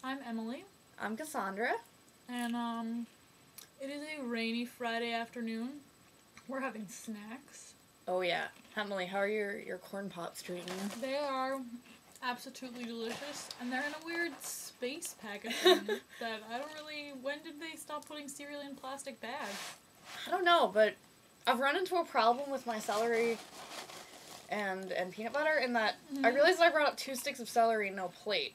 I'm Emily. I'm Cassandra. And, it is a rainy Friday afternoon. We're having snacks. Oh yeah. Emily, how are your corn pops treating you? They are absolutely delicious, and they're in a weird space packaging that I don't really... When did they stop putting cereal in plastic bags? I don't know, but I've run into a problem with my celery and peanut butter in that I realized that I brought up 2 sticks of celery and no plate.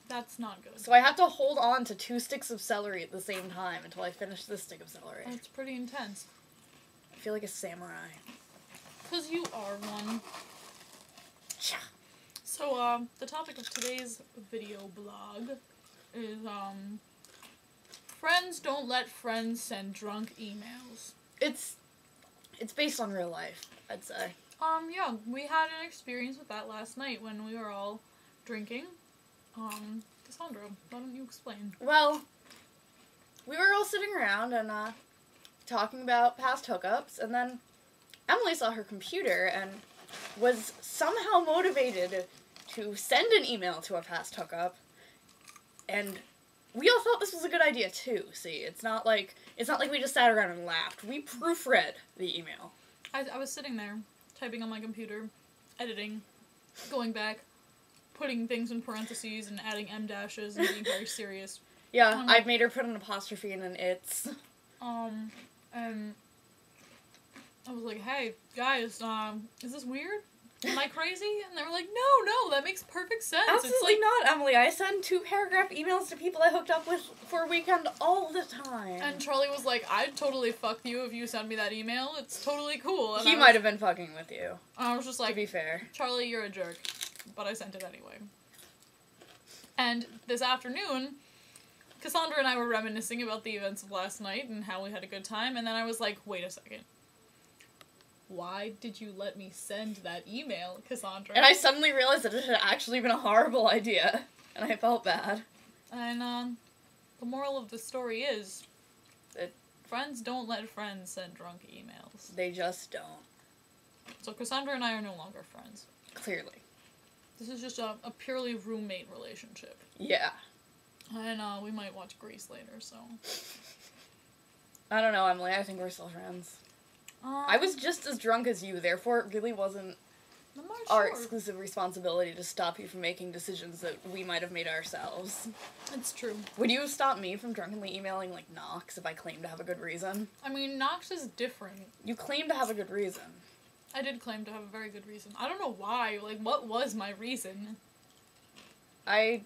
That's not good. So I have to hold on to 2 sticks of celery at the same time until I finish this stick of celery. That's pretty intense. I feel like a samurai. 'Cause you are one. Yeah. So, the topic of today's video blog is, friends don't let friends send drunk emails. It's based on real life, I'd say. Yeah, we had an experience with that last night when we were all drinking. Cassandra, why don't you explain? Well, we were all sitting around and, talking about past hookups, and then Emily saw her computer and was somehow motivated to send an email to a past hookup, and we all thought this was a good idea too. See, it's not like we just sat around and laughed. We proofread the email. I was sitting there, typing on my computer, editing, going back, putting things in parentheses and adding em dashes and being very serious. Yeah, I made her put an apostrophe and an it's. And I was like, hey, guys, is this weird? Am I crazy? And they were like, no, that makes perfect sense. Absolutely not, Emily. I send 2-paragraph emails to people I hooked up with for a weekend all the time. And Charlie was like, I'd totally fuck you if you send me that email. It's totally cool. And He might have been fucking with you. I was just like, to be fair. Charlie, you're a jerk. But I sent it anyway. And this afternoon, Cassandra and I were reminiscing about the events of last night and how we had a good time, and then I was like, wait a second. Why did you let me send that email, Cassandra? And I suddenly realized that it had actually been a horrible idea, and I felt bad. And, the moral of the story is that friends don't let friends send drunk emails. They just don't. So Cassandra and I are no longer friends. Clearly. This is just a purely roommate relationship. Yeah. And, we might watch Grease later, so... I don't know, Emily. I think we're still friends. I was just as drunk as you, therefore it really wasn't our exclusive responsibility to stop you from making decisions that we might have made ourselves. It's true. Would you stop me from drunkenly emailing, like, Knox if I claimed to have a good reason? I mean, Knox is different. You claim to have a good reason. I did claim to have a very good reason. I don't know why. Like, what was my reason? It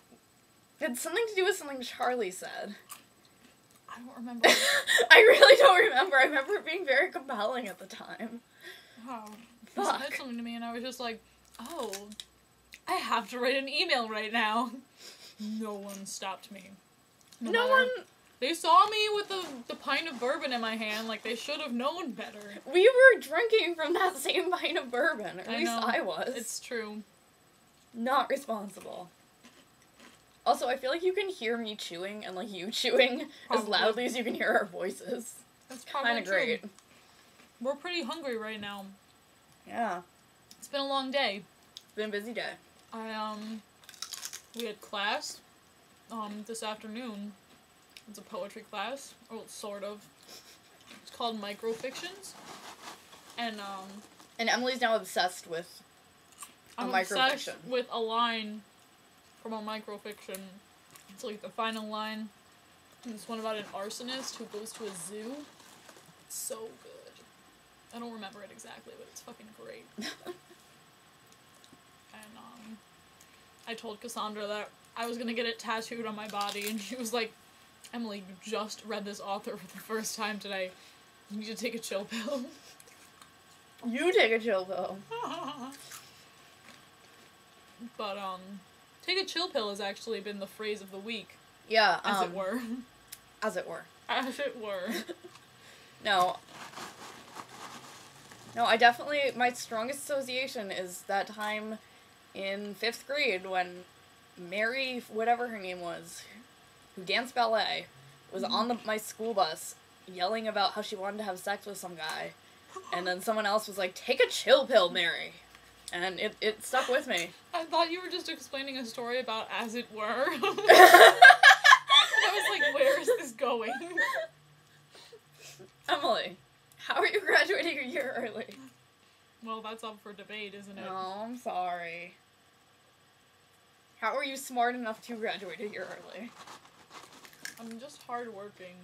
had something to do with something Charlie said. I don't remember. I really don't remember. I remember it being very compelling at the time. Oh. He Fuck. said something to me and I was just like, oh, I have to write an email right now. No one stopped me. No one... They saw me with the pint of bourbon in my hand, like they should have known better. We were drinking from that same pint of bourbon, or at least I was. It's true. Not responsible. Also, I feel like you can hear me chewing and, like, you chewing Probably. as loudly as you can hear our voices. That's probably Kinda true. great. We're pretty hungry right now. Yeah. It's been a long day. It's been a busy day. We had class, this afternoon. It's a poetry class, or sort of. It's called Microfictions. And Emily's now obsessed with I'm obsessed with a line from a microfiction. It's like the final line. And it's one about an arsonist who goes to a zoo. It's so good. I don't remember it exactly, but it's fucking great. And, I told Cassandra that I was gonna get it tattooed on my body, and she was like, Emily, you just read this author for the first time today. You need to take a chill pill. You take a chill pill. But, take a chill pill has actually been the phrase of the week. Yeah, As it were. As it were. As it were. No, I definitely, my strongest association is that time in 5th grade when Mary, whatever her name was, who danced ballet, was on my school bus yelling about how she wanted to have sex with some guy, and then someone else was like, take a chill pill, Mary. And it stuck with me. I thought you were just explaining a story about as it were. I was like, where is this going? Emily, how are you graduating a year early? Well, that's up for debate, isn't it? Oh, I'm sorry. How are you smart enough to graduate a year early? I'm just hardworking.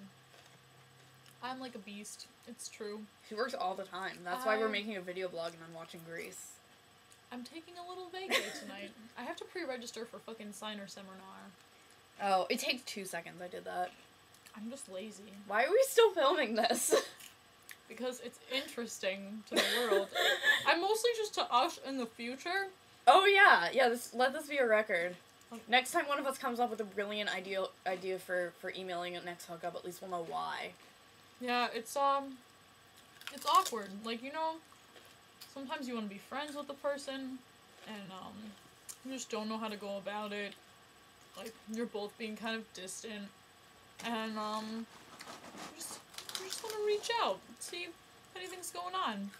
I'm like a beast. It's true. She works all the time. That's why we're making a video blog and I'm watching Grease. I'm taking a little vacay tonight. I have to pre-register for fucking Signer Seminar. Oh, it takes 2 seconds. I did that. I'm just lazy. Why are we still filming this? Because it's interesting to the world. I'm mostly just to us in the future. Oh yeah, yeah. Let this be a record. Next time one of us comes up with a brilliant idea for emailing a next hookup, at least we'll know why. Yeah, it's awkward. Like, you know, sometimes you want to be friends with the person, and you just don't know how to go about it. Like, you're both being kind of distant, and you just want to reach out, see if anything's going on.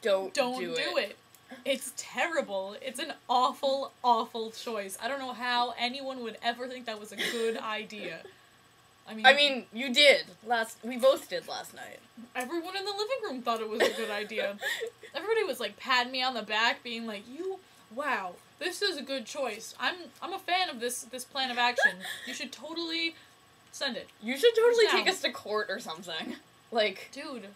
Don't do it. It's terrible. It's an awful, awful choice. I don't know how anyone would ever think that was a good idea. I mean, you did. We both did last night. Everyone in the living room thought it was a good idea. Everybody was, like, patting me on the back, being like, wow, this is a good choice. I'm a fan of this plan of action. You should totally send it. You should totally take us to court or something. Like... Dude,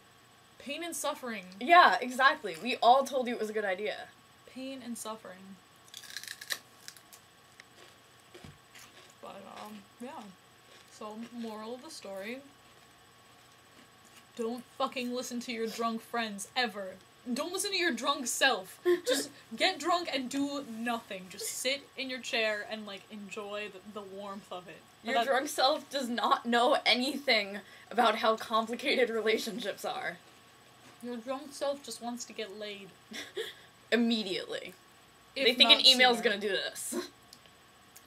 pain and suffering. Yeah, exactly. We all told you it was a good idea. Pain and suffering. But, yeah. So, moral of the story, don't fucking listen to your drunk friends, ever. Don't listen to your drunk self. Just get drunk and do nothing. Just sit in your chair and, like, enjoy the warmth of it. Your drunk self does not know anything about how complicated relationships are. Your drunk self just wants to get laid. Immediately. They think an email's gonna do this.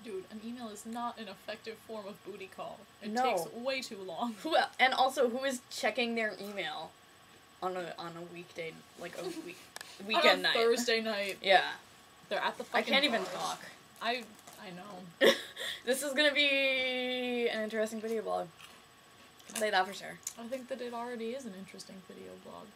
Dude, an email is not an effective form of booty call. It No. takes way too long. And also, who is checking their email on a weekday, like a weekend night? Thursday night. Yeah. They're at the I fucking can't even bars. talk. I know. This is gonna be an interesting video blog. I'll say that for sure. I think that it already is an interesting video blog.